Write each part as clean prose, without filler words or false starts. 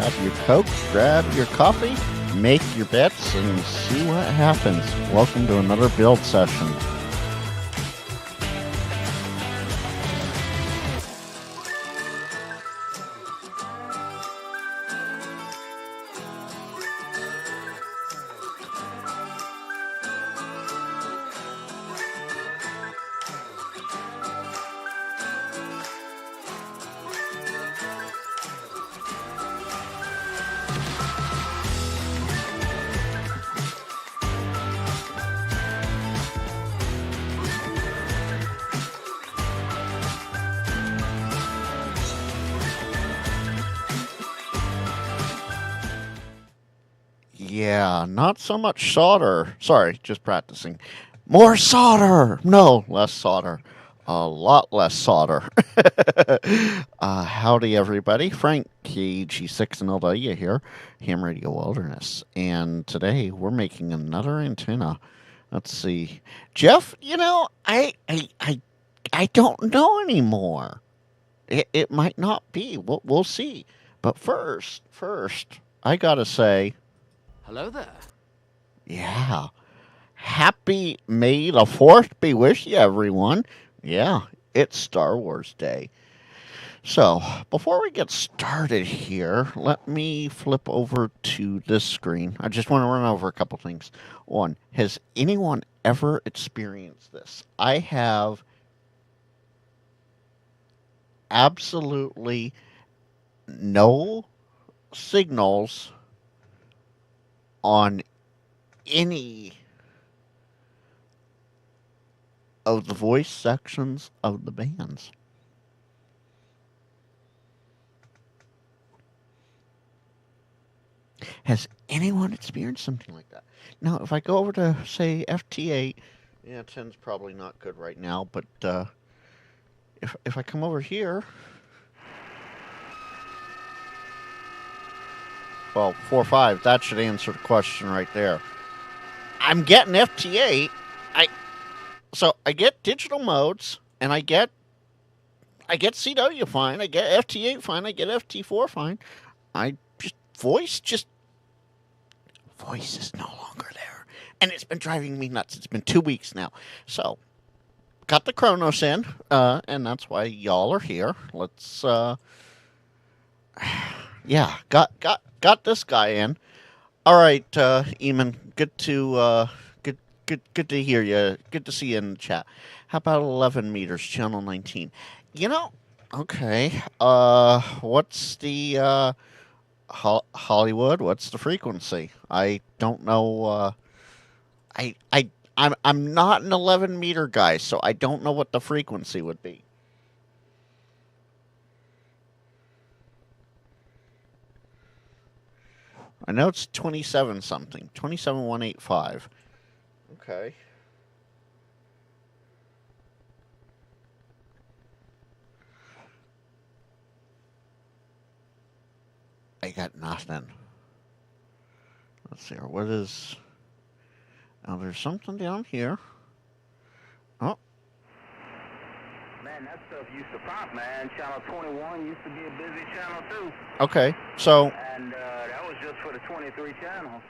grab your Coke, grab your coffee, make your bets, and see what happens. Welcome to another build session. Yeah, not so much solder. Sorry, just practicing. More solder! No, less solder. A lot less solder. Howdy, everybody. Frank, KG6NLW here, Ham Radio Wilderness. And today we're making another antenna. Let's see. Jeff, I don't know anymore. It might not be. We'll see. But first, I gotta say, hello there. yeah. Happy May the 4th be with you, everyone. Yeah, it's Star Wars Day. So, before we get started here, let me flip over to this screen. I just want to run over a couple things. One, has anyone ever experienced this? I have absolutely no signals on any of the voice sections of the bands. Has anyone experienced something like that? Now, if I go over to, say, FT8, yeah, 10's probably not good right now, but if I come over here, well, 4.5, that should answer the question right there. I'm getting FT8. So I get digital modes, and I get CW fine, I get FT8 fine, I get FT4 fine. Voice is no longer there. And it's been driving me nuts. It's been 2 weeks now. So, got the Kronos in, and that's why y'all are here. Let's, yeah, got this guy in. All right, Eamon, good to hear you. Good to see you in the chat. How about 11 meters, channel 19? Okay. What's the Hollywood? What's the frequency? I don't know. I'm not an 11 meter guy, so I don't know what the frequency would be. I know it's 27 something. 27185. Okay. I got nothing. Let's see. What is... Oh, there's something down here. Oh. Man, that stuff used to pop, man. Channel 21 used to be a busy channel, too. Okay, so... And that was just for the 23 channels.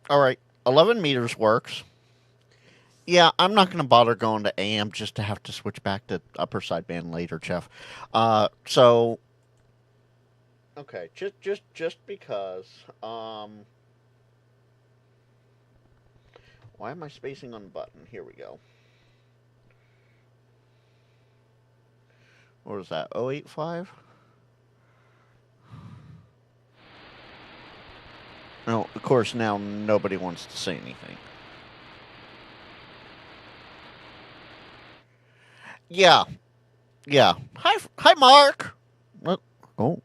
All right. 11 meters works. Yeah, I'm not going to bother going to AM just to have to switch back to upper sideband later, Jeff. So... Okay, just because. Why am I spacing on the button? Here we go. What is that? 085? No, of course now nobody wants to say anything. Yeah. Hi, Mark. What? Oh,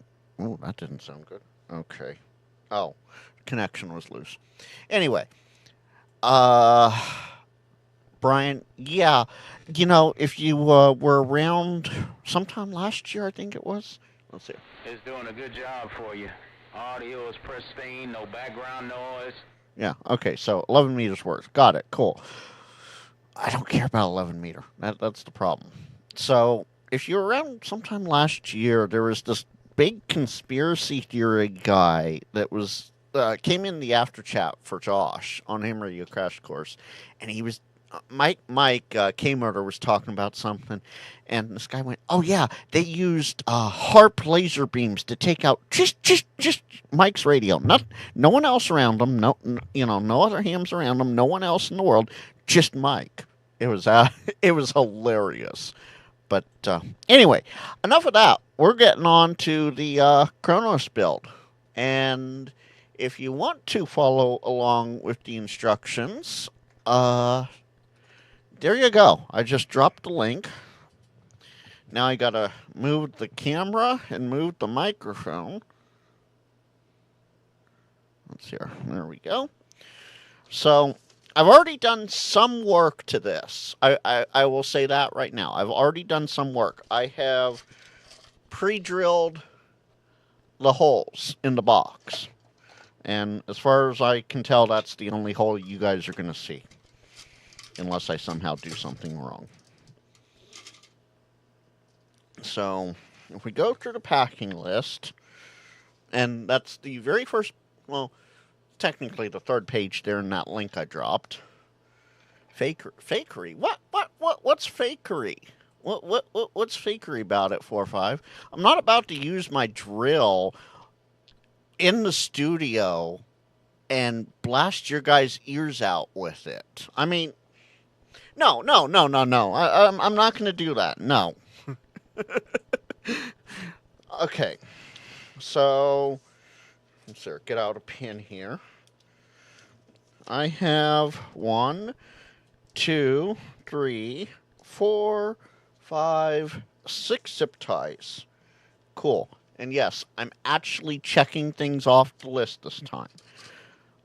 that didn't sound good. Okay. Oh, connection was loose. Anyway, Brian, yeah, if you were around sometime last year, I think it was. Let's see. It's doing a good job for you. Audio is pristine, no background noise. Yeah, okay, so 11 meters works. Got it, cool. I don't care about 11 meter. That's the problem. So, if you were around sometime last year, there was this big conspiracy theory guy that was came in the after chat for Josh on Ham Radio Crash Course, and he was Mike K-Murder was talking about something, and this guy went, "Oh yeah, they used harp laser beams to take out just Mike's radio. No one else around him. No other hams around him. No one else in the world. Just Mike." It was it was hilarious. But anyway, enough of that. We're getting on to the Kronos build. And if you want to follow along with the instructions, there you go. I just dropped the link. Now I gotta move the camera and move the microphone. Let's see here. There we go. So I've already done some work to this. I will say that right now. I've already done some work. I have pre-drilled the holes in the box. And as far as I can tell, that's the only hole you guys are going to see. Unless I somehow do something wrong. So, if we go through the packing list, and that's the very first, well, technically the third page there in that link I dropped. Fakery? What's fakery? What's fakery about it, 4-5? I'm not about to use my drill in the studio and blast your guys' ears out with it. I mean, no. I'm not going to do that. No. Okay. So, let's get out a pin here. I have 1, 2, 3, 4, 5, 6 zip ties. Cool. And yes, I'm actually checking things off the list this time.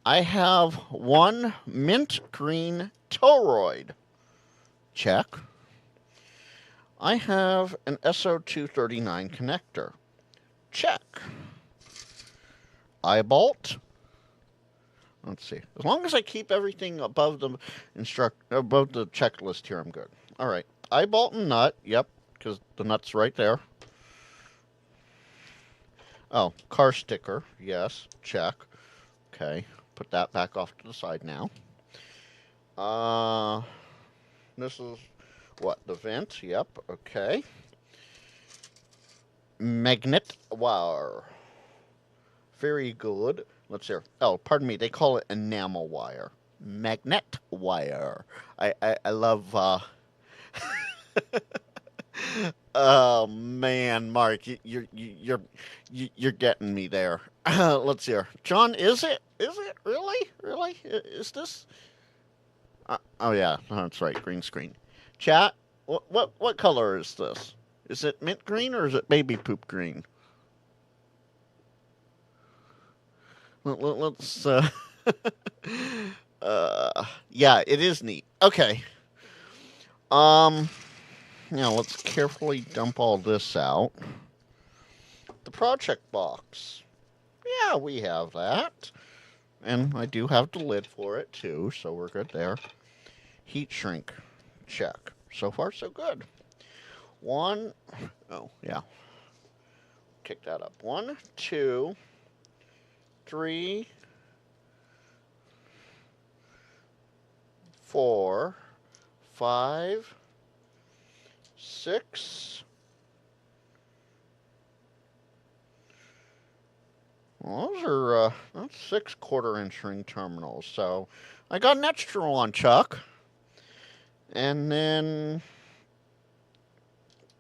I have 1 mint green toroid. Check. I have an SO239 connector. Check. Eye bolt. Let's see. As long as I keep everything above the checklist here, I'm good. All right. Eye bolt and nut. Yep, because the nut's right there. Oh, car sticker. Yes. Check. Okay. Put that back off to the side now. This is what? The vent. Yep. Okay. Magnet wire. Very good. Let's see. Oh, pardon me. They call it enamel wire. Magnet wire. I love. Oh man, Mark, you're getting me there. Let's see. John, is it really? Is this? Oh yeah, that's right. Green screen. Chat. What color is this? Is it mint green or is it baby poop green? Let's. Yeah, it is neat. Okay. Now let's carefully dump all this out. The project box. Yeah, we have that. And I do have the lid for it too, so we're good there. Heat shrink. Check. So far, so good. Oh, yeah. Kick that up. 1, 2, 3, 4, 5, 6. Well, those are that's 6 quarter-inch ring terminals. So I got an extra one, Chuck. And then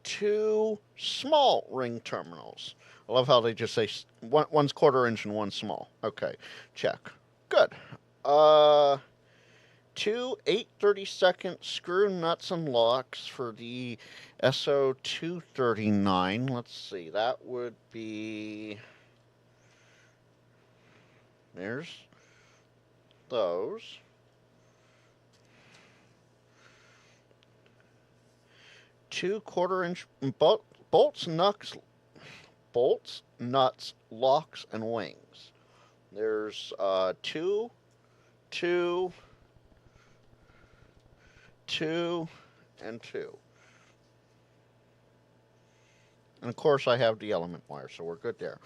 2 small ring terminals. I love how they just say one's quarter-inch and one's small. Okay, check. Good. 2 8/32 screw nuts and locks for the SO239. Let's see, that would be... There's those. Two quarter-inch bolts, nuts, locks, and wings. There's 2, 2, 2, and 2. And of course, I have the element wire, so we're good there.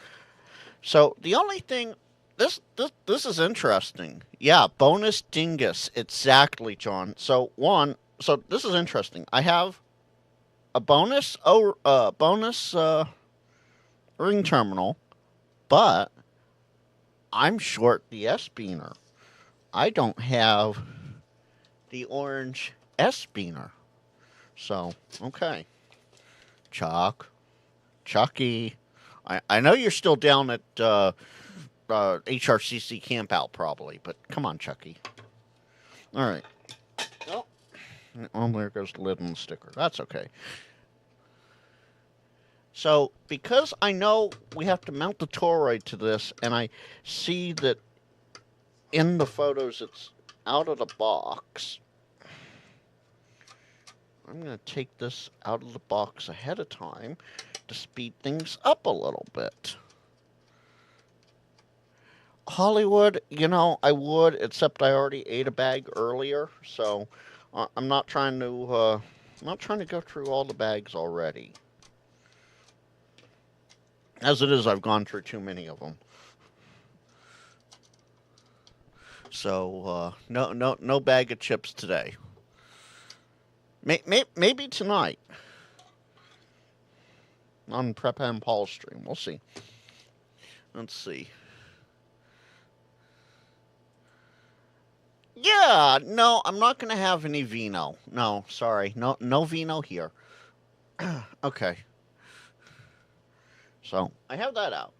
So the only thing, this is interesting. Yeah, bonus dingus, exactly, John. So this is interesting. I have a bonus ring terminal, but I'm short the S beaner. I don't have the orange S beaner. So okay, Chucky. I know you're still down at HRCC camp out probably, but come on, Chucky. All right. Oh, there goes the lid on the sticker. That's okay. So, because I know we have to mount the toroid to this, and I see that in the photos it's out of the box, I'm going to take this out of the box ahead of time to speed things up a little bit. Hollywood, I would, except I already ate a bag earlier, so I'm not trying to go through all the bags already. As it is, I've gone through too many of them. So no bag of chips today. Maybe tonight on Prep and Paul's stream. We'll see. Let's see. Yeah, no, I'm not gonna have any vino. No, sorry, no vino here. Okay, so I have that out.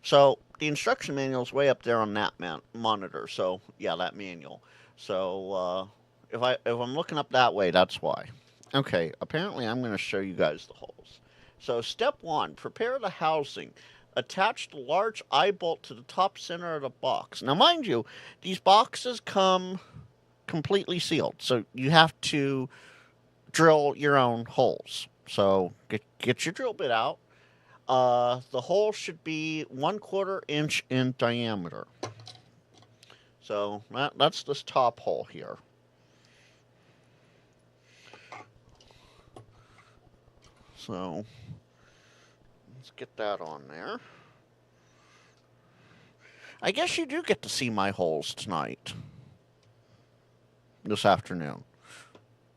So the instruction manual is way up there on that monitor. So yeah, that manual. So if I'm looking up that way, that's why. Okay, apparently I'm going to show you guys the holes. So step one, prepare the housing. Attach the large eye bolt to the top center of the box. Now, mind you, these boxes come completely sealed, so you have to drill your own holes. So get your drill bit out. The hole should be 1/4 inch in diameter. So that's this top hole here. So let's get that on there. I guess you do get to see my holes tonight. This afternoon.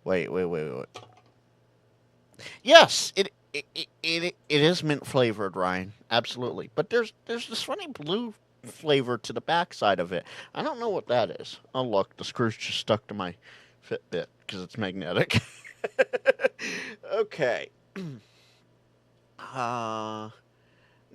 Wait. Yes, it is mint flavored, Ryan. Absolutely. But there's this funny blue flavor to the backside of it. I don't know what that is. Oh look, the screw's just stuck to my Fitbit because it's magnetic. Okay. Uh,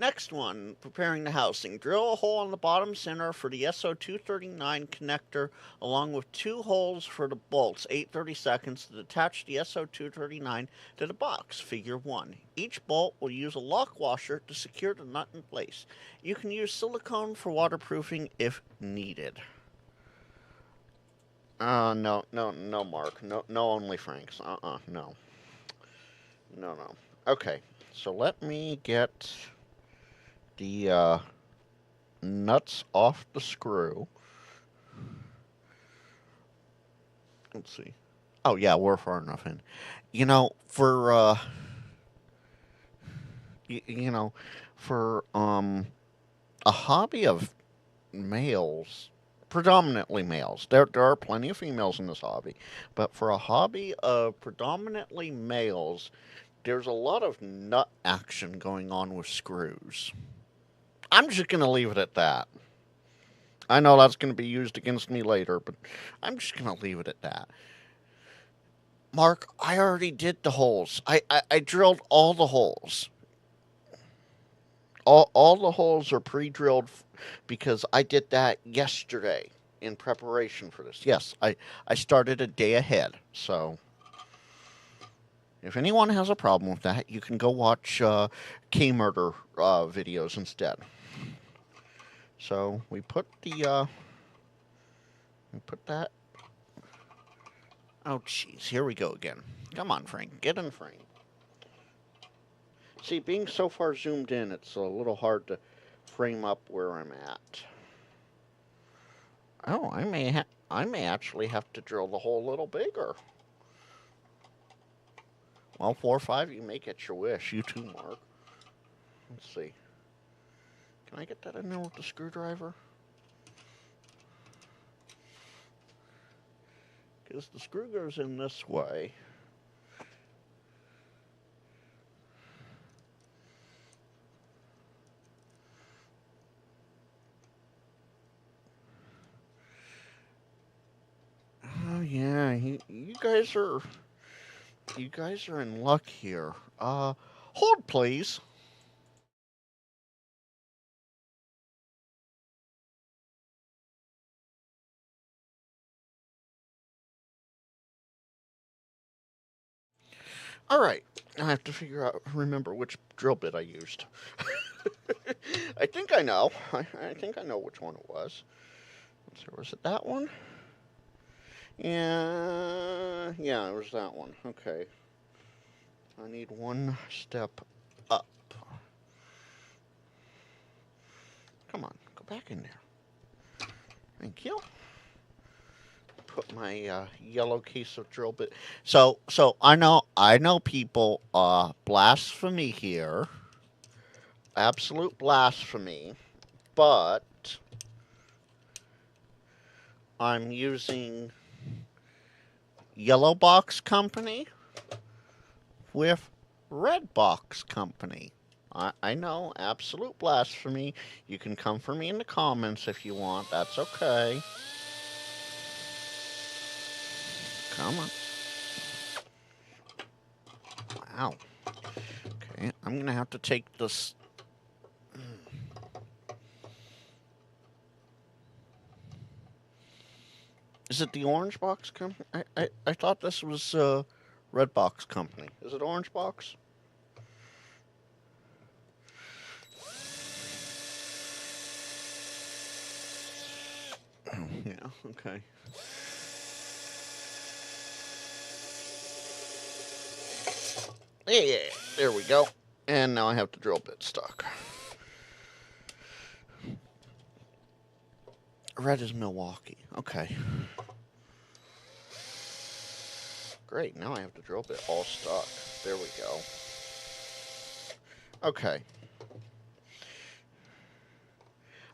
Next one, preparing the housing. Drill a hole in the bottom center for the SO239 connector, along with 2 holes for the bolts, 8/32 to attach the SO239 to the box, figure 1. Each bolt will use a lock washer to secure the nut in place. You can use silicone for waterproofing if needed. No, Mark. No, only Franks. No. No. Okay, so let me get the nuts off the screw. Let's see. Oh yeah, we're far enough in. For for a hobby of males, predominantly males. There are plenty of females in this hobby, but for a hobby of predominantly males, there's a lot of nut action going on with screws. I'm just going to leave it at that. I know that's going to be used against me later, but I'm just going to leave it at that. Mark, I already did the holes. I drilled all the holes. All the holes are pre-drilled because I did that yesterday in preparation for this. Yes, I started a day ahead. So if anyone has a problem with that, you can go watch K-Murder videos instead. So we put that. Oh, jeez, here we go again. Come on, Frank, get in frame. See, being so far zoomed in, it's a little hard to frame up where I'm at. Oh, I may actually have to drill the hole a little bigger. Well, 4 or 5, you may get your wish. You too, Mark. Let's see. Can I get that in there with the screwdriver? Because the screw goes in this way. Oh yeah, you guys are in luck here. Hold please. All right, I have to remember which drill bit I used. I think I know. I think I know which one it was. So was it that one? Yeah, it was that one. Okay. I need one step up. Come on, go back in there. Thank you. Put my yellow case of drill bit. So I know people blasphemy here, absolute blasphemy, but I'm using Yellow Box Company with Red Box Company. I know, absolute blasphemy. You can come for me in the comments if you want. That's okay. Come on. Wow. Okay, I'm gonna have to take this. Is it the Orange Box Company? I thought this was Red Box Company. Is it Orange Box? Yeah, okay. Yeah, there we go. And now I have the drill bit stuck. Red is Milwaukee. Okay. Great, now I have the drill bit all stuck. There we go. Okay.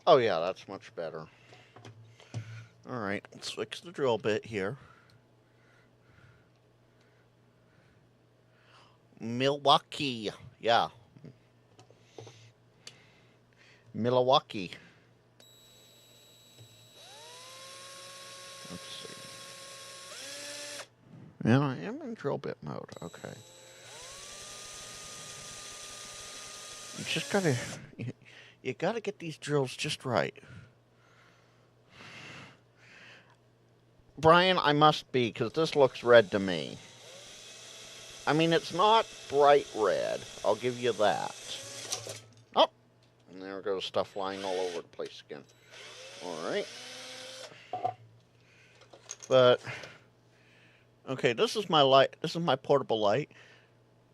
Oh yeah, that's much better. Alright, let's fix the drill bit here. Milwaukee. Yeah. Milwaukee. Let's see. And I am in drill bit mode. Okay. You just gotta, you gotta get these drills just right. Brian, I must be, because this looks red to me. I mean, it's not bright red. I'll give you that. Oh, and there goes stuff flying all over the place again. All right. But, okay, this is my light. This is my portable light.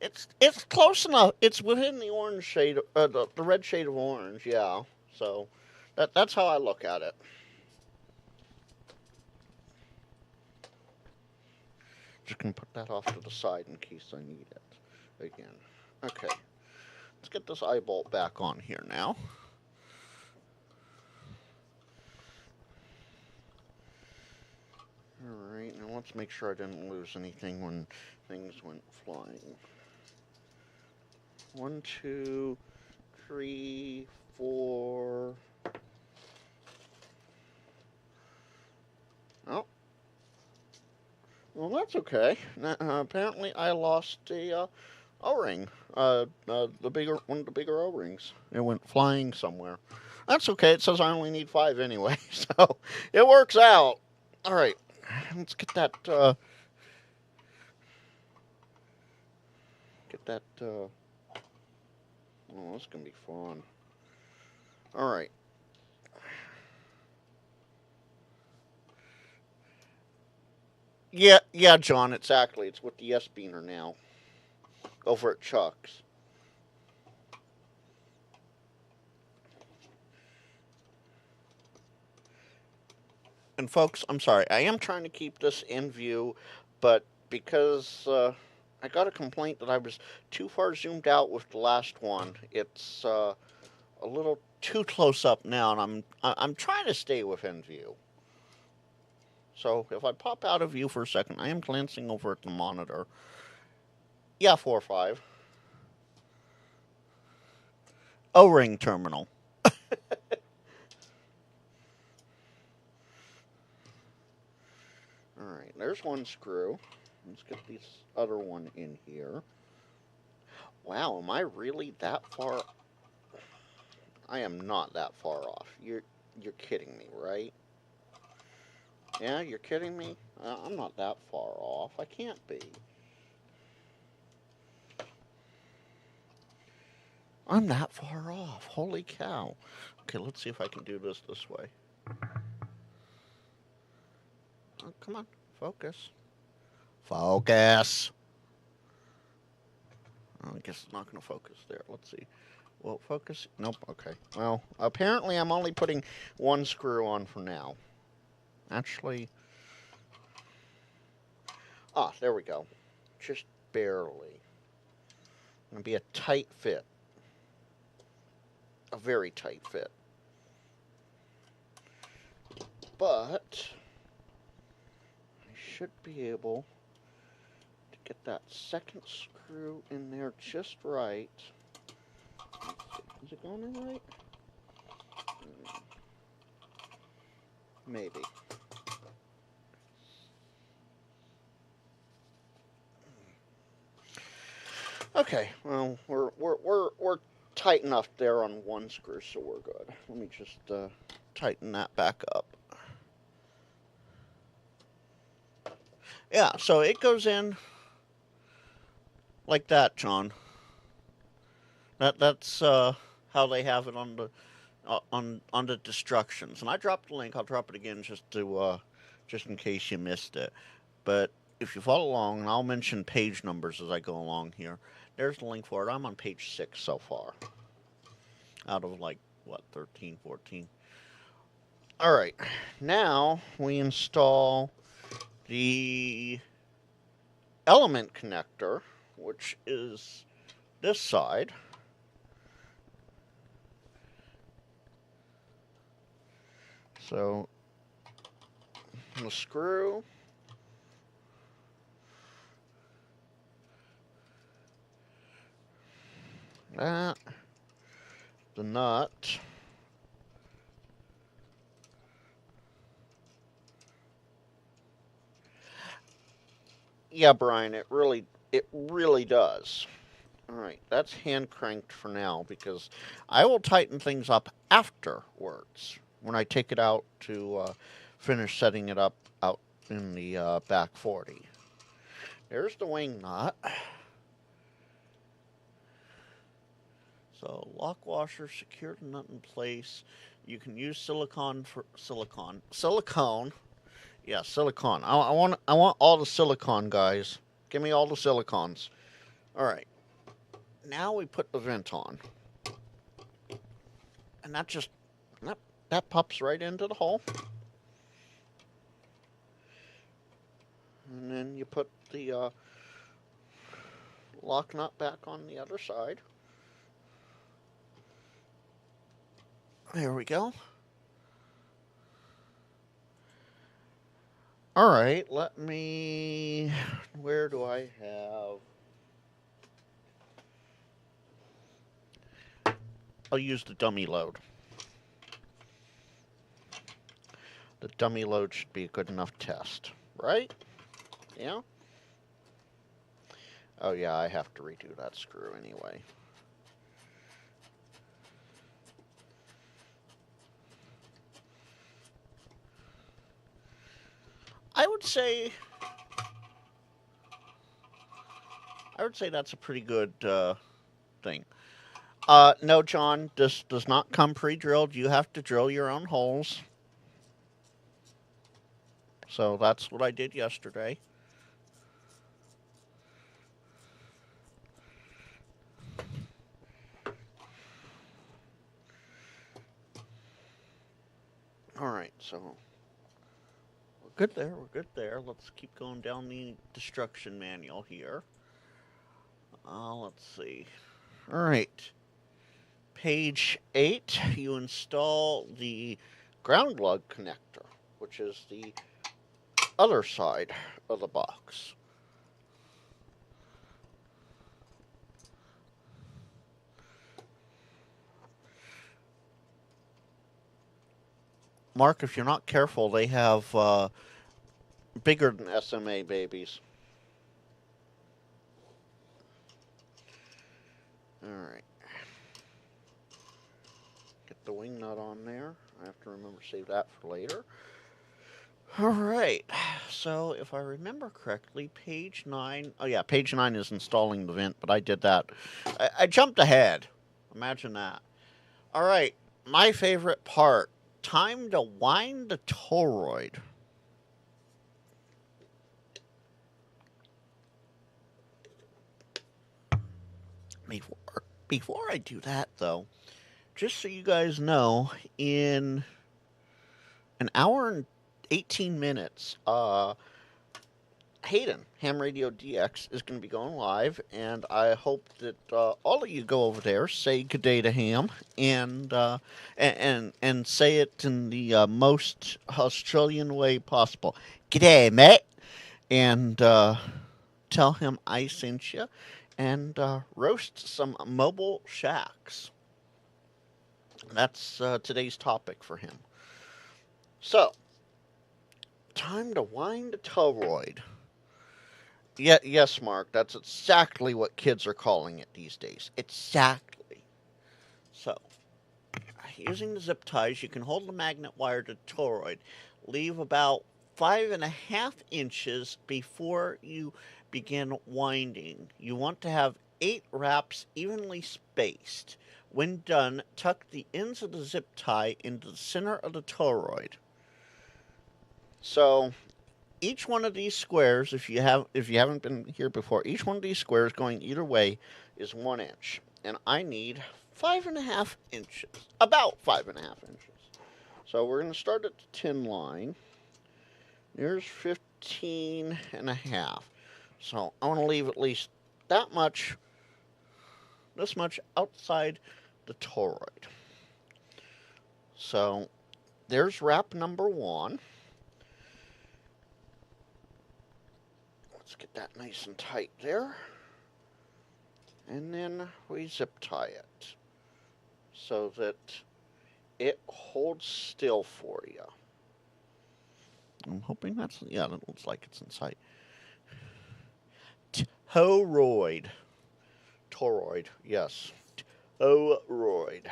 It's close enough. It's within the orange shade, the red shade of orange. Yeah. So, that's how I look at it. Just gonna put that off to the side in case I need it again. Okay. Let's get this eye bolt back on here now. Alright, now let's make sure I didn't lose anything when things went flying. 1, 2, 3, 4. Oh. Well, that's okay. Apparently I lost a O-ring. One of the bigger O-rings. It went flying somewhere. That's okay. It says I only need 5 anyway, so it works out. All right, let's get that. Oh, this is gonna be fun. All right. Yeah, John. Exactly. It's with the S-Beaner now. Over at Chuck's. And folks, I'm sorry. I am trying to keep this in view, but because I got a complaint that I was too far zoomed out with the last one. It's a little too close up now, and I'm trying to stay within view. So if I pop out of view for a second, I am glancing over at the monitor. Yeah, 4 or 5. O-ring terminal. All right, there's one screw. Let's get this other one in here. Wow, am I really that far? I am not that far off. You're kidding me, right? Yeah, you're kidding me? I'm not that far off. I can't be. I'm that far off. Holy cow. Okay, let's see if I can do this way. Oh, come on. Focus. Focus. Oh, I guess it's not going to focus there. Let's see. Well, focus. Nope. Okay. Well, apparently I'm only putting one screw on for now. Actually. Ah, there we go. Just barely. Going to be a tight fit. A very tight fit. But I should be able to get that second screw in there just right. Is it going in right? Maybe. Okay, well, we're tight enough there on one screw, so we're good. Let me just tighten that back up. Yeah, so it goes in like that, John. That's how they have it on the on the destructions. And I dropped the link. I'll drop it again just in case you missed it. But if you follow along, and I'll mention page numbers as I go along here. There's the link for it. I'm on page 6 so far. Out of like, what, 13, 14. All right. Now we install the element connector, which is this side. So the screw, that, the nut, yeah, Brian, it really does. All right, that's hand cranked for now because I will tighten things up afterwards when I take it out to finish setting it up out in the back 40. There's the wing nut. So lock washer, secure the nut in place. You can use silicone for silicone. Yeah, silicone. I want all the silicone, guys. Give me all the silicons. All right. Now we put the vent on, and that pops right into the hole. And then you put the lock nut back on the other side. There we go. All right, let me. Where do I have? I'll use the dummy load. The dummy load should be a good enough test, right? Yeah? Oh, yeah, I have to redo that screw anyway. I would say that's a pretty good thing. No, John, this does not come pre-drilled. You have to drill your own holes. So that's what I did yesterday. All right, so we're good there. We're good there. Let's keep going down the destruction manual here. Let's see. All right. Page 8, you install the ground lug connector, which is the other side of the box. Mark, if you're not careful, they have bigger than SMA babies. All right. Get the wing nut on there. I have to remember to save that for later. All right. So, if I remember correctly, page 9. Oh, yeah, page 9 is installing the vent, but I did that. I jumped ahead. Imagine that. All right. My favorite part, time to wind the toroid. Before I do that, though, just so you guys know, in an hour and 18 minutes, Hayden, Ham Radio DX, is going to be going live, and I hope that all of you go over there, say good day to Ham, and say it in the most Australian way possible. G'day, mate, and tell him I sent you, and roast some mobile shacks. That's today's topic for him. So, time to wind the toroid. Yeah, yes, Mark. That's exactly what kids are calling it these days. Exactly. So, using the zip ties, you can hold the magnet wire to the toroid. Leave about 5.5 inches before you begin winding. You want to have 8 wraps evenly spaced. When done, tuck the ends of the zip tie into the center of the toroid. So, each one of these squares, if you haven't been here before, each one of these squares going either way is 1 inch, and I need 5.5 inches, about 5.5 inches. So we're going to start at the 10 line. There's 15.5. So I want to leave at least that much, this much outside the toroid. So there's wrap number 1. Let's get that nice and tight there. And then we zip tie it so that it holds still for you. I'm hoping that's, yeah, that looks like it's in sight. Toroid. Toroid, yes. Toroid.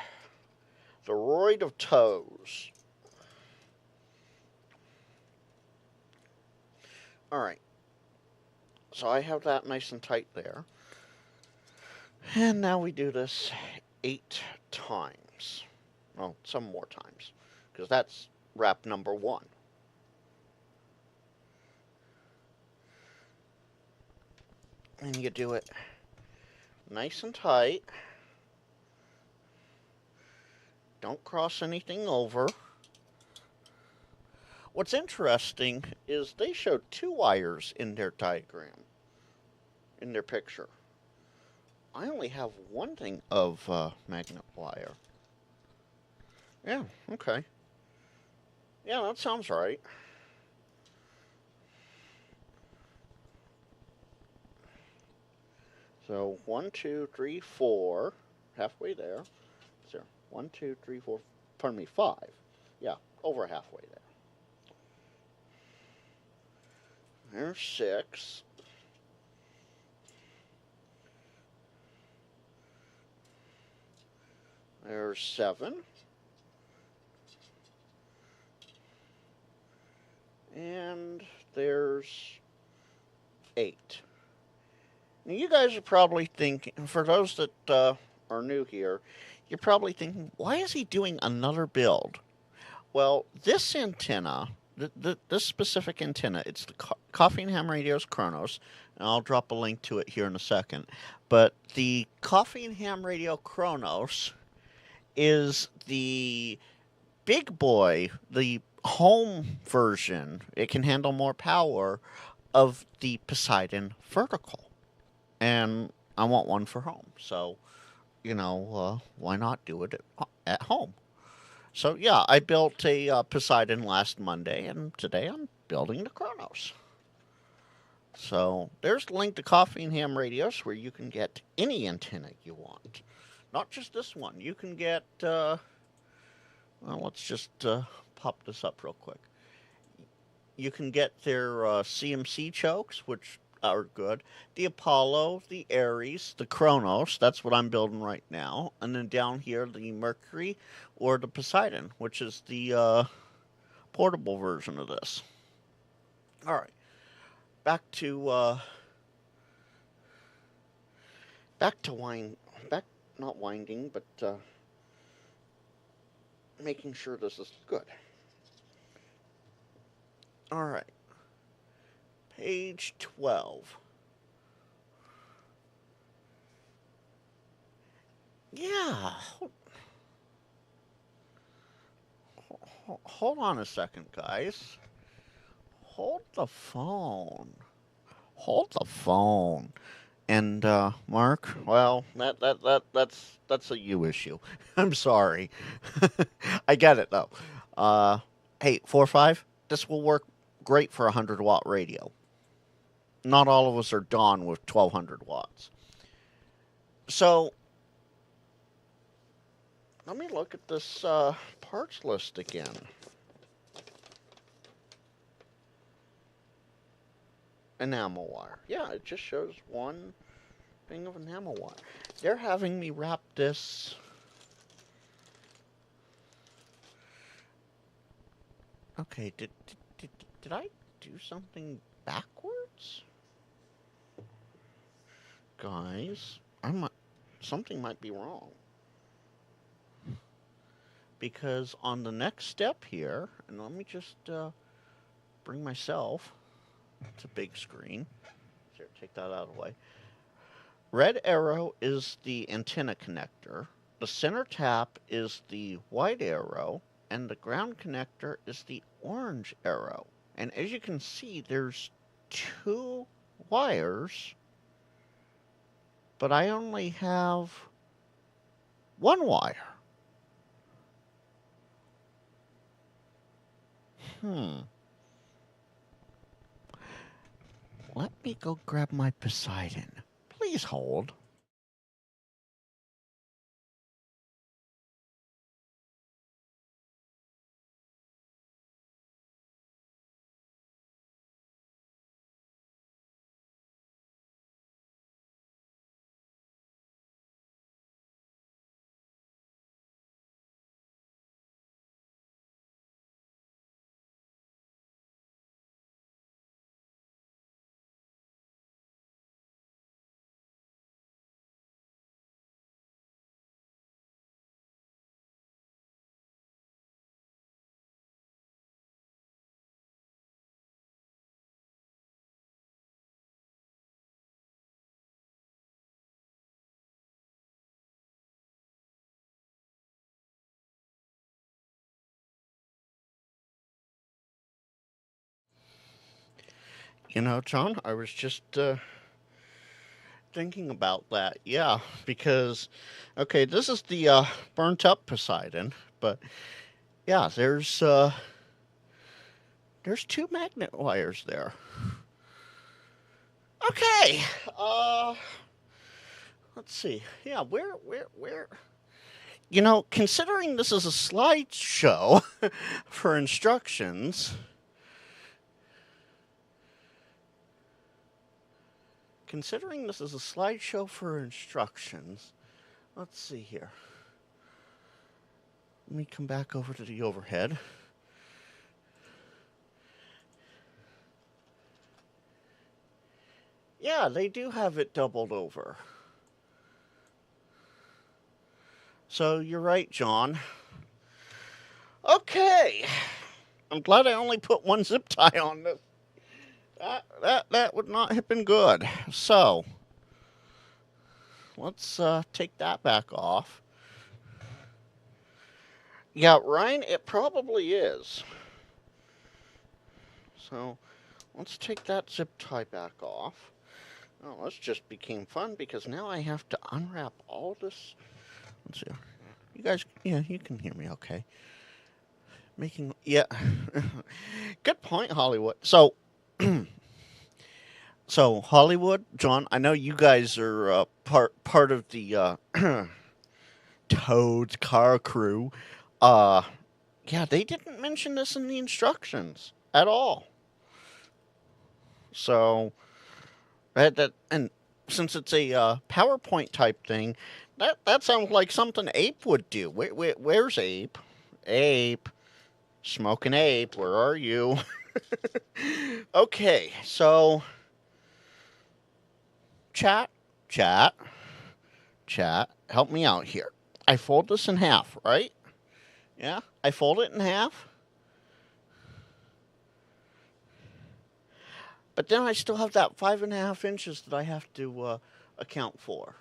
The roid of toes. All right. So I have that nice and tight there. And now we do this 8 times. Well, some more times, because that's wrap number 1. And you do it nice and tight. Don't cross anything over. What's interesting is they showed 2 wires in their diagram, in their picture. I only have 1 thing of magnet wire. Yeah, okay. Yeah, that sounds right. So 1, 2, 3, 4, halfway there. So 1, 2, 3, 4. Pardon me, 5. Yeah, over halfway there. There's 6. There's 7. And there's 8. Now, you guys are probably thinking, for those that are new here, you're probably thinking, why is he doing another build? Well, this antenna, this specific antenna, it's the Coffee and Ham Radio's Kronos, and I'll drop a link to it here in a second. But the Coffee and Ham Radio Kronos is the big boy, the home version. It can handle more power of the Poseidon Vertical. And I want one for home. So, why not do it at home? So, yeah, I built a Poseidon last Monday, and today I'm building the Kronos. So, there's the link to Coffee and Ham Radios where you can get any antenna you want. Not just this one. You can get, well, let's just pop this up real quick. You can get their CMC chokes, which are good. The Apollo, the Ares, the Kronos. That's what I'm building right now. And then down here, the Mercury or the Poseidon, which is the portable version of this. All right, back to back to wind back not winding, but making sure this is good. All right, page 12. Yeah, hold on a second, guys. Hold the phone. Hold the phone. And Mark, well, that's a you issue. I'm sorry. I get it though. Hey, 4.5. This will work great for a 100-watt radio. Not all of us are done with 1,200 watts. So let me look at this parts list again. Enamel wire. Yeah, it just shows one thing of enamel wire. They're having me wrap this. Okay, did I do something backwards? Guys, something might be wrong. Because on the next step here, and let me just bring myself to big screen. Here, take that out of the way. Red arrow is the antenna connector. The center tap is the white arrow, and the ground connector is the orange arrow. And as you can see, there's 2 wires, but I only have 1 wire. Let me go grab my Poseidon. Please hold. John, I was just thinking about that. Yeah, because, okay, this is the burnt up Poseidon, but yeah, there's 2 magnet wires there. Okay, let's see. Yeah, where? Considering this is a slideshow for instructions. Considering this is a slideshow for instructions, let's see here. Let me come back over to the overhead. Yeah, they do have it doubled over. So you're right, John. Okay. I'm glad I only put 1 zip tie on this. That would not have been good. So let's take that back off. Yeah, Ryan, it probably is. So let's take that zip tie back off. Oh, this just became fun because now I have to unwrap all this. Let's see. You guys, yeah, you can hear me okay. Yeah. Good point, Hollywood. So Hollywood, John, I know you guys are part of the Toad's car crew. Uh, yeah, they didn't mention this in the instructions at all. So and since it's a PowerPoint type thing, that sounds like something Ape would do. Where's Ape? Ape, smoking Ape, where are you? Okay, so chat, chat, chat, help me out here. I fold this in half, right? Yeah, I fold it in half, but then I still have that 5.5 inches that I have to account for.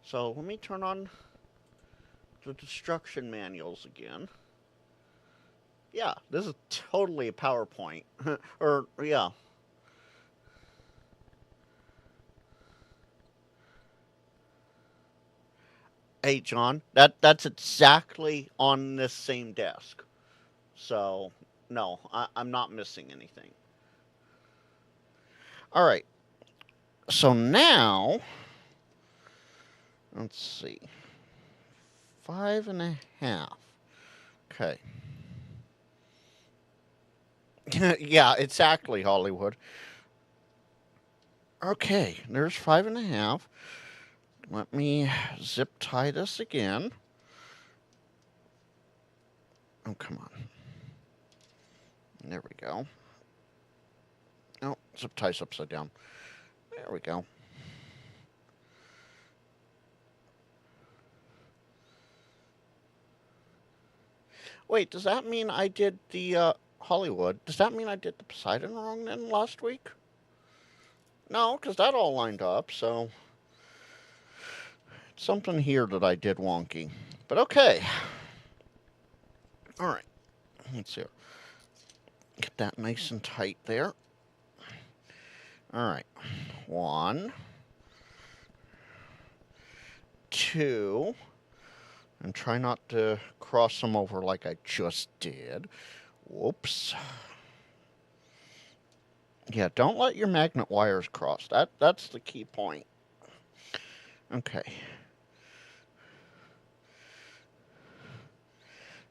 So let me turn on the destruction manuals again. Yeah, this is totally a PowerPoint. Or, yeah. Hey, John, that's exactly on this same desk. So, no, I'm not missing anything. All right. So now, let's see. 5.5. Okay. Yeah, exactly, Hollywood. Okay, there's 5.5. Let me zip tie this again. Oh, come on. There we go. Oh, zip tie's upside down. There we go. Wait, does that mean I did the Hollywood? Does that mean I did the Poseidon wrong then last week? No, because that all lined up, so something here that I did wonky. But okay. All right. Let's see. Get that nice and tight there. All right. 1, 2, and try not to cross them over like I just did. Whoops. Yeah, don't let your magnet wires cross. That's the key point. Okay.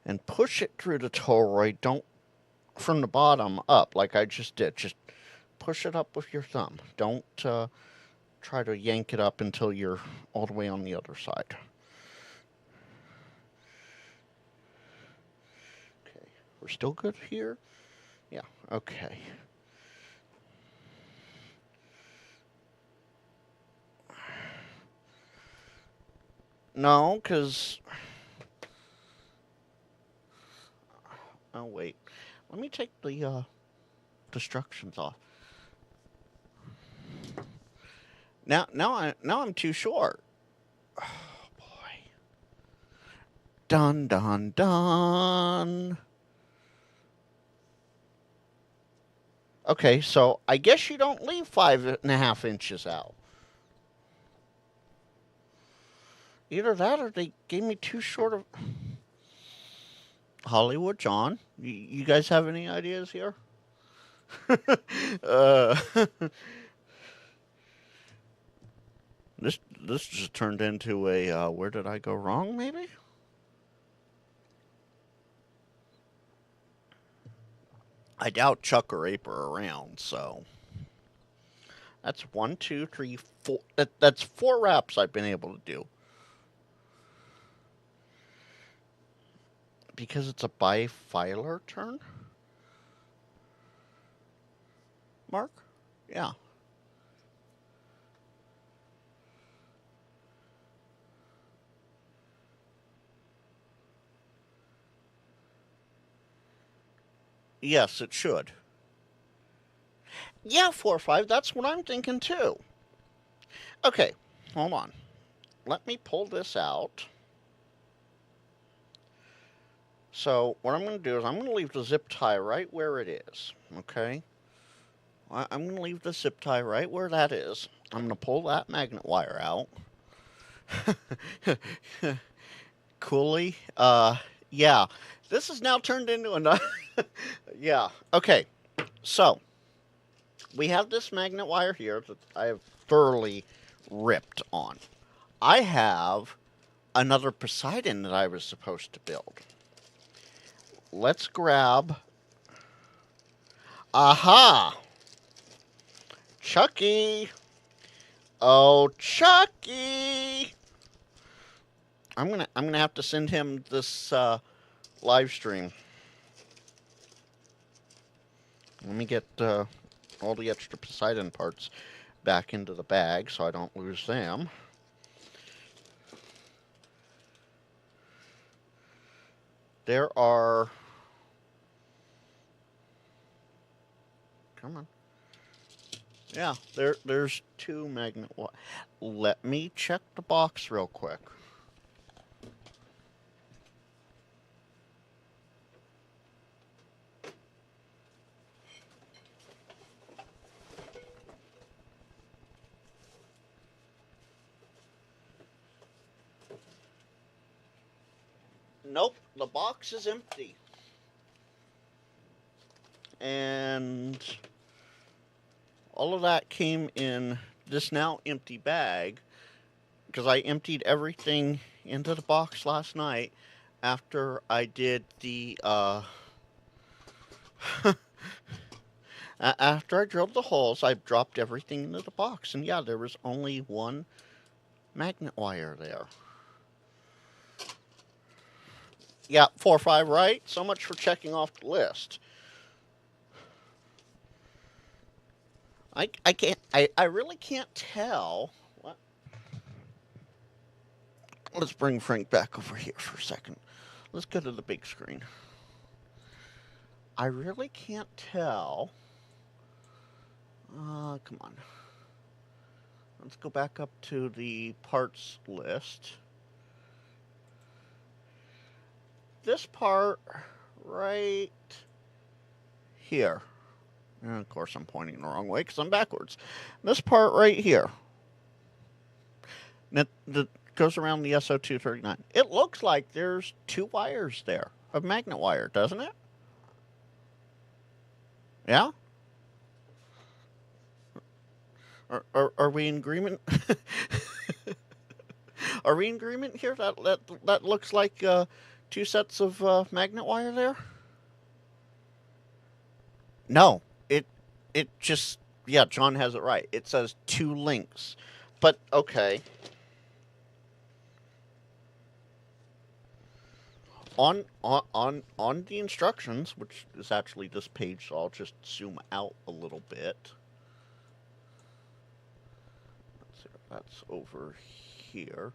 And push it through the toroid. Don't from the bottom up like I just did. Just push it up with your thumb. Don't try to yank it up until you're all the way on the other side. Okay. We're still good here? Yeah, okay. No, because... Oh, wait. Let me take the destructions off. Now I'm too short. Oh, boy. Dun, dun, dun. Okay, so I guess you don't leave 5.5 inches out. Either that or they gave me too short of... Hollywood, John, you guys have any ideas here? uh, this just turned into a where did I go wrong? Maybe. I doubt Chuck or Ape are around, so that's 1, 2, 3, 4. That's 4 wraps I've been able to do because it's a bifilar turn. Mark, yeah. Yes, it should. Yeah, 4 or 5. That's what I'm thinking too. Okay, hold on. Let me pull this out. So what I'm going to do is I'm going to leave the zip tie right where it is. Okay. I'm going to leave the zip tie right where that is. I'm going to pull that magnet wire out. Coolly. Yeah. This has now turned into another. Yeah. Okay. So, we have this magnet wire here that I have thoroughly ripped on. I have another Poseidon that I was supposed to build. Let's grab. Aha! Chucky! Oh, Chucky! I'm gonna have to send him this live stream. Let me get all the extra Poseidon parts back into the bag so I don't lose them. There are. Come on. Yeah, there's two magnet. Let me check the box real quick. Nope, the box is empty. And all of that came in this now empty bag because I emptied everything into the box last night after I did the after I drilled the holes. I dropped everything into the box, and yeah, there was only one magnet wire there. Yeah, 4 or 5, right? So much for checking off the list. I really can't tell. What? Let's bring Frank back over here for a second. Let's go to the big screen. I really can't tell. Come on. Let's go back up to the parts list. This part right here. And of course, I'm pointing the wrong way because I'm backwards. This part right here. That goes around the SO239. It looks like there's 2 wires there of magnet wire, doesn't it? Yeah? Are we in agreement? Are we in agreement here? That looks like 2 sets of magnet wire there? No. It just, yeah, John has it right. It says 2 links. But, okay. On the instructions, which is actually this page, so I'll just zoom out a little bit. Let's see, that's over here.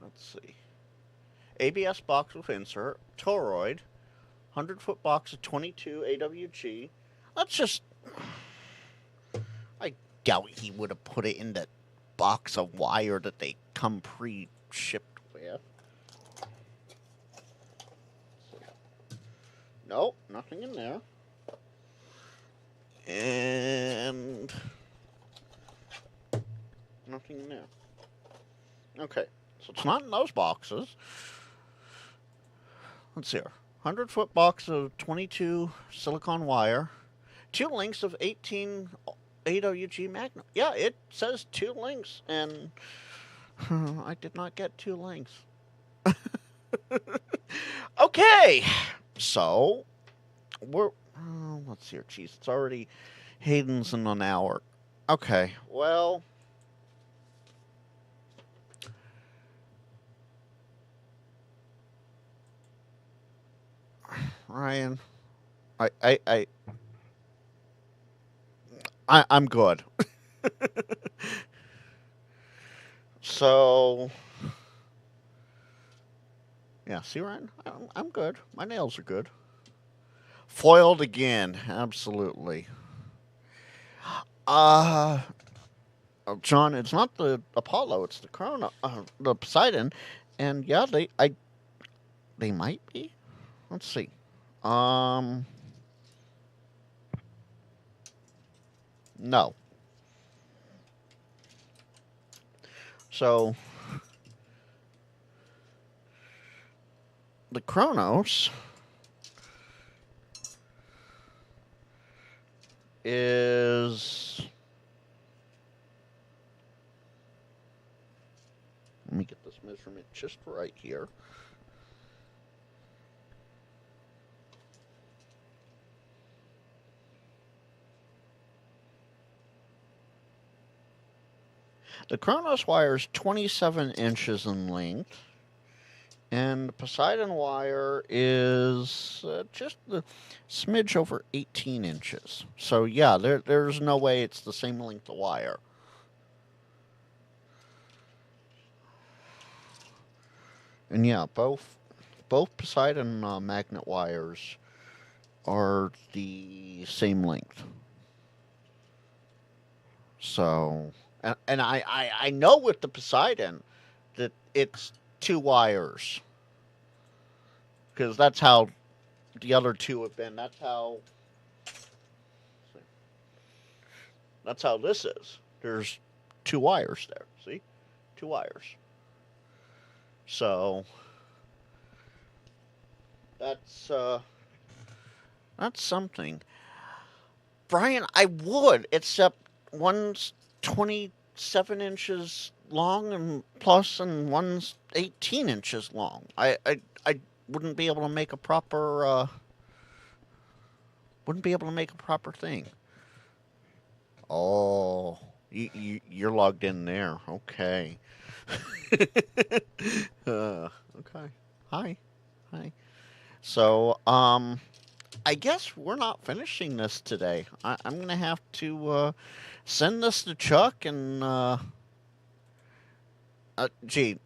Let's see. ABS box with insert, toroid, 100-foot box of 22 AWG. Let's just. I doubt he would have put it in the box of wire that they come pre-shipped with. Nope, nothing in there. And nothing in there. Okay, so it's not in those boxes. Let's see here. 100-foot box of 22 silicon wire. 2 links of 18 AWG magnet. Yeah, it says 2 links, and I did not get 2 links. Okay, so we're. Let's see here. Jeez, it's already Hayden's in an hour. Okay, well. Ryan, I'm good. So, yeah, see, Ryan, I'm good. My nails are good. Foiled again, absolutely. John, it's not the Apollo, it's the the Poseidon, and yeah, they might be. Let's see. Um, no. So the Kronos is. Let me get this measurement just right here. The Kronos wire is 27 inches in length, and the Poseidon wire is just a smidge over 18 inches. So, yeah, there's no way it's the same length of wire. And yeah, both Poseidon magnet wires are the same length. So, and I know with the Poseidon that it's two wires because that's how the other two have been. That's how this is. There's two wires there. See, two wires. So that's uh, that's something. Brian, I would, except one's 27 inches long and plus, and one's 18 inches long. I wouldn't be able to make a proper thing. Oh, you're logged in there. Okay. Okay. Hi. Hi. So, I guess we're not finishing this today. I'm gonna have to send this to Chuck and gee,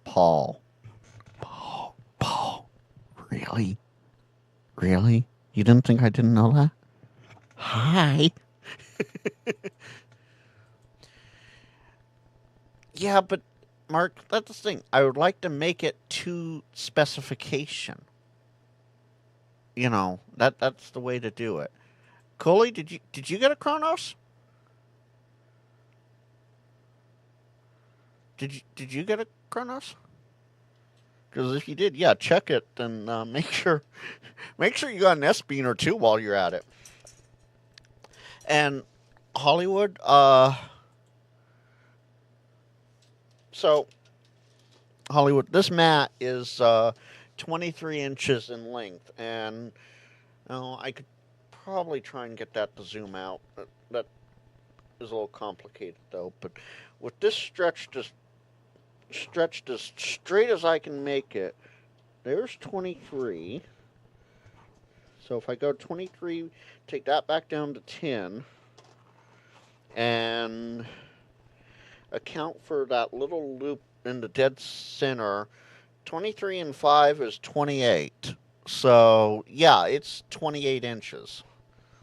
Paul, Paul, really, really? You didn't think I didn't know that? Hi. Yeah, but Mark, that's the thing. I would like to make it to specification. That's the way to do it. Coley, did you get a Kronos? Did you get a Kronos? Because if you did, yeah, check it and make sure you got an S bean or two while you're at it. And Hollywood, so Hollywood, this mat is 23 inches in length, and I could probably try and get that to zoom out. That is a little complicated though. But with this stretched as straight as I can make it, there's 23. So if I go 23, take that back down to 10, and account for that little loop in the dead center, 23 and 5 is 28. So, yeah, it's 28 inches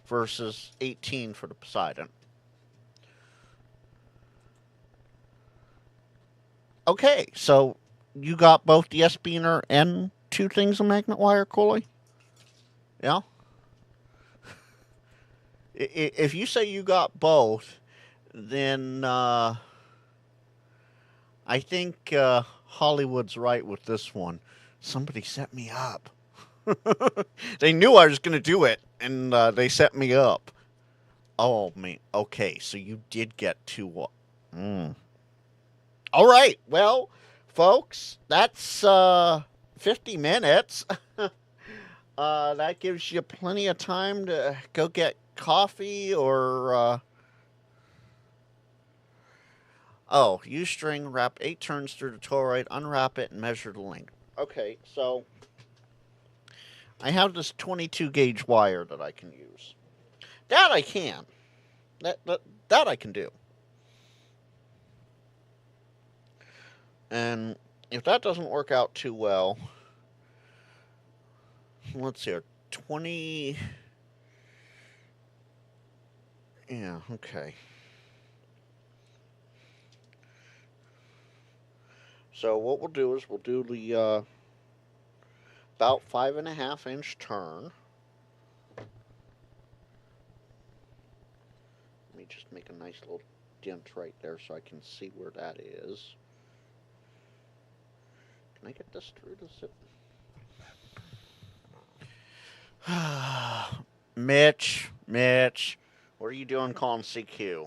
versus 18 for the Poseidon. Okay, so you got both the S-beaner and two things of magnet wire, Coley? Yeah? If you say you got both, then I think Hollywood's right with this one. Somebody set me up. They knew I was going to do it, and they set me up. Oh, man. Okay, so you did get two. Mm. All right. Well, folks, that's 50 minutes. That gives you plenty of time to go get coffee or. Use string, wrap 8 turns through the toroid, unwrap it, and measure the length. Okay, so I have this 22 gauge wire that I can use. That I can. That I can do. And if that doesn't work out too well, let's see, 20. Yeah, okay. So what we'll do is we'll do the about 5.5-inch turn. Let me just make a nice little dent right there so I can see where that is. Can I get this through the zip? Mitch, what are you doing calling CQ?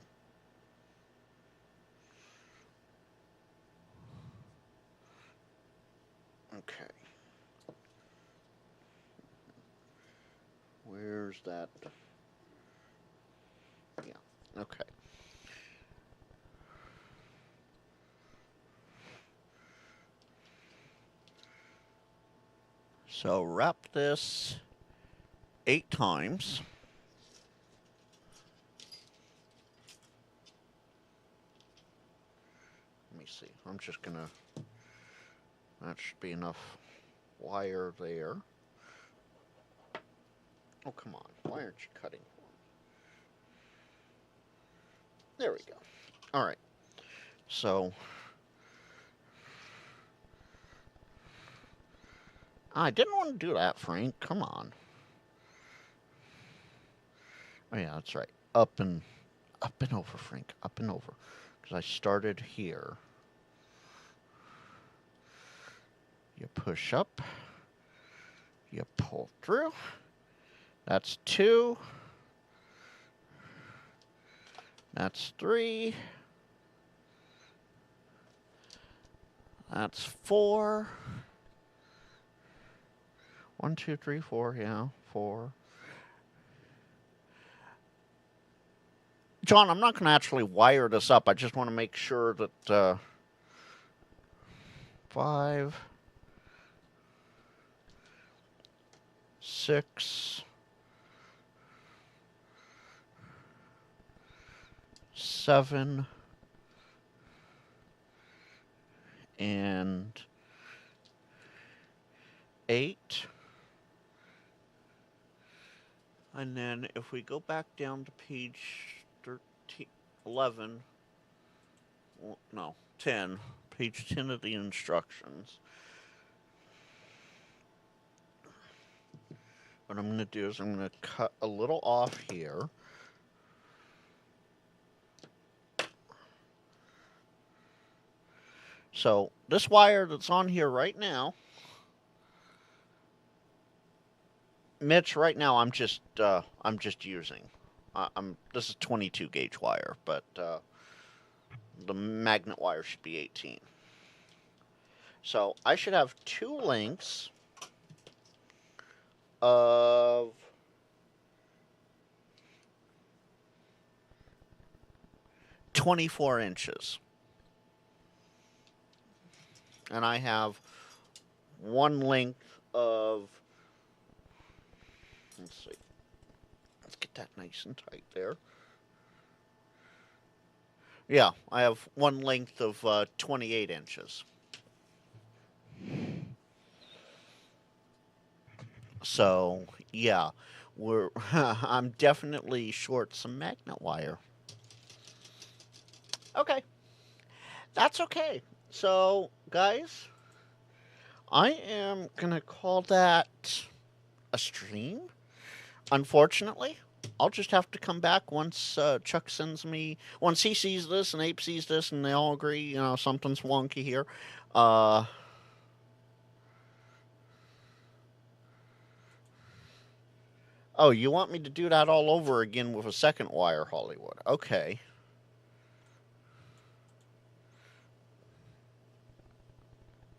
Okay. Where's that? Yeah, okay. So wrap this 8 times. Let me see. I'm just gonna, that should be enough wire there. Oh, come on. Why aren't you cutting? There we go. All right. So, I didn't want to do that, Frank. Come on. Oh, yeah, that's right. Up and over, Frank. Up and over. Because I started here. You push up. You pull through. That's 2. That's 3. That's 4. 1, 2, 3, 4. Yeah, 4. John, I'm not going to actually wire this up. I just want to make sure that 5, 6, 7, and 8. And then if we go back down to page 13, 11, well, no, 10, page 10 of the instructions. What I'm going to do is I'm going to cut a little off here. So this wire that's on here right now, Mitch, right now I'm just using. This is 22 gauge wire, but the magnet wire should be 18. So I should have 2 lengths of 24 inches. And I have 1 length of, let's see, let's get that nice and tight there. Yeah, I have 1 length of 28 inches. So, yeah, I'm definitely short some magnet wire. Okay, that's okay. So, guys, I am going to call that a stream. Unfortunately, I'll just have to come back once Chuck sends me, once he sees this and Ape sees this and they all agree, you know, something's wonky here. Oh, you want me to do that all over again with a second wire, Hollywood? Okay.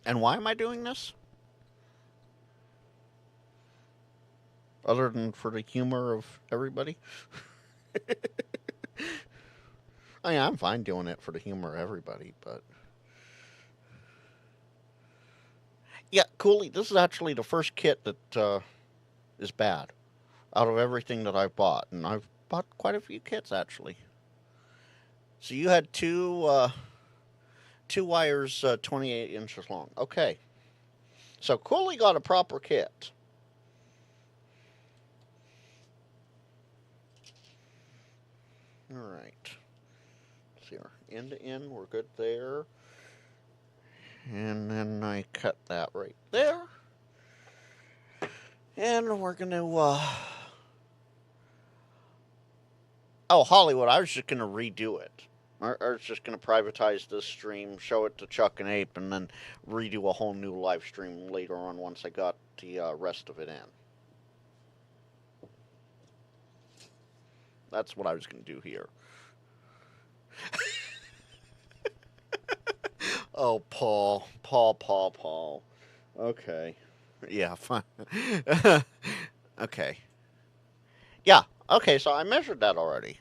And why am I doing this? Other than for the humor of everybody? I mean, I'm fine doing it for the humor of everybody, but... Yeah, Cooley, this is actually the first kit that is bad out of everything that I've bought. And I've bought quite a few kits, actually. So you had two wires 28 inches long. Okay. So Cooley got a proper kit. All right. Let's see, end to end, we're good there. And then I cut that right there. And we're going to, oh, Hollywood, I was just going to redo it. I was just going to privatize this stream, show it to Chuck and Ape, and then redo a whole new live stream later on once I got the rest of it in. That's what I was going to do here. Oh, Paul. Paul. Okay. Yeah, fine. Okay. Yeah, okay, so I measured that already.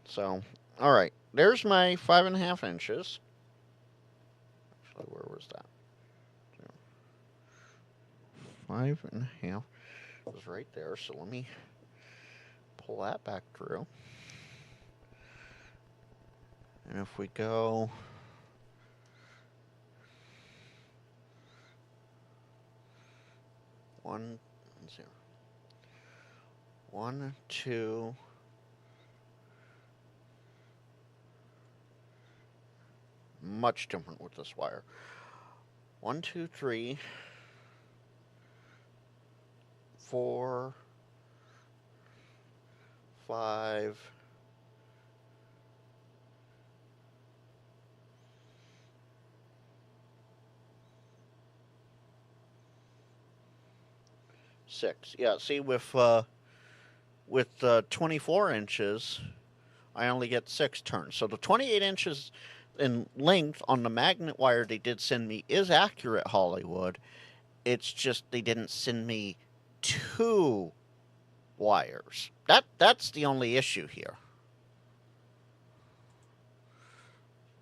So, alright. There's my 5.5 inches. Actually, where was that? 5.5 was right there, so let me pull that back through. And if we go... One, 2... Much different with this wire. 1, 2, 3, 4, 5, 6. Yeah, see, with 24 inches, I only get 6 turns. So the 28 inches in length on the magnet wire they did send me is accurate, Hollywood. It's just they didn't send me 2 wires. That's the only issue here.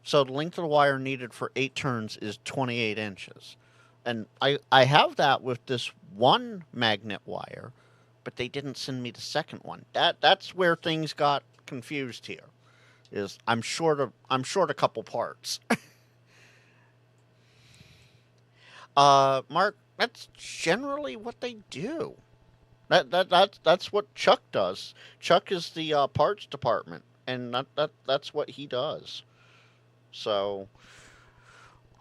So the length of the wire needed for 8 turns is 28 inches. And I have that with this one magnet wire, but they didn't send me the second one. That's where things got confused here. Is I'm short a couple parts. Mark, that's generally what they do. That's what Chuck does. Chuck is the parts department, and that's what he does. So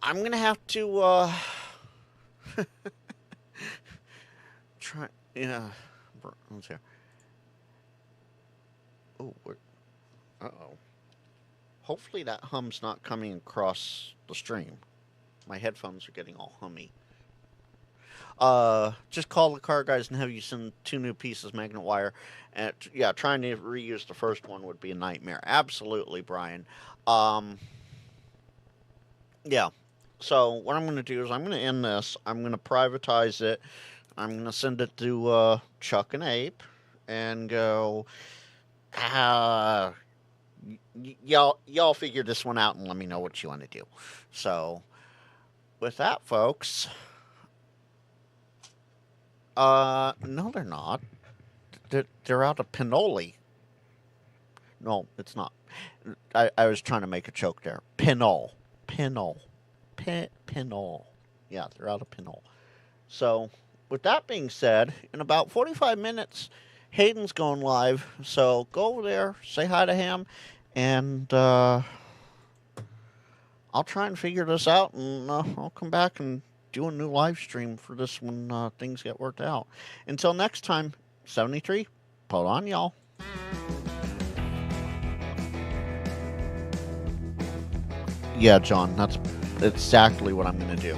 I'm gonna have to try. Yeah, let's see. Oh, uh-oh. Hopefully that hum's not coming across the stream. My headphones are getting all hummy. Just call the car guys and have you send 2 new pieces magnet wire. And yeah, trying to reuse the first one would be a nightmare. Absolutely, Brian. Yeah. So what I'm going to do is I'm going to end this. I'm going to privatize it. I'm going to send it to Chuck and Ape and go, y'all figure this one out and let me know what you want to do. So, with that, folks, no, they're not. They're out of Pinole. No, it's not. I was trying to make a joke there. Pinole. Pinole. Yeah, they're out of Pinole. So, with that being said, in about 45 minutes, Hayden's going live. So, go over there, say hi to him, and I'll try and figure this out, and I'll come back and do a new live stream for this when things get worked out. Until next time, 73, hold on, y'all. Yeah, John, that's exactly what I'm going to do.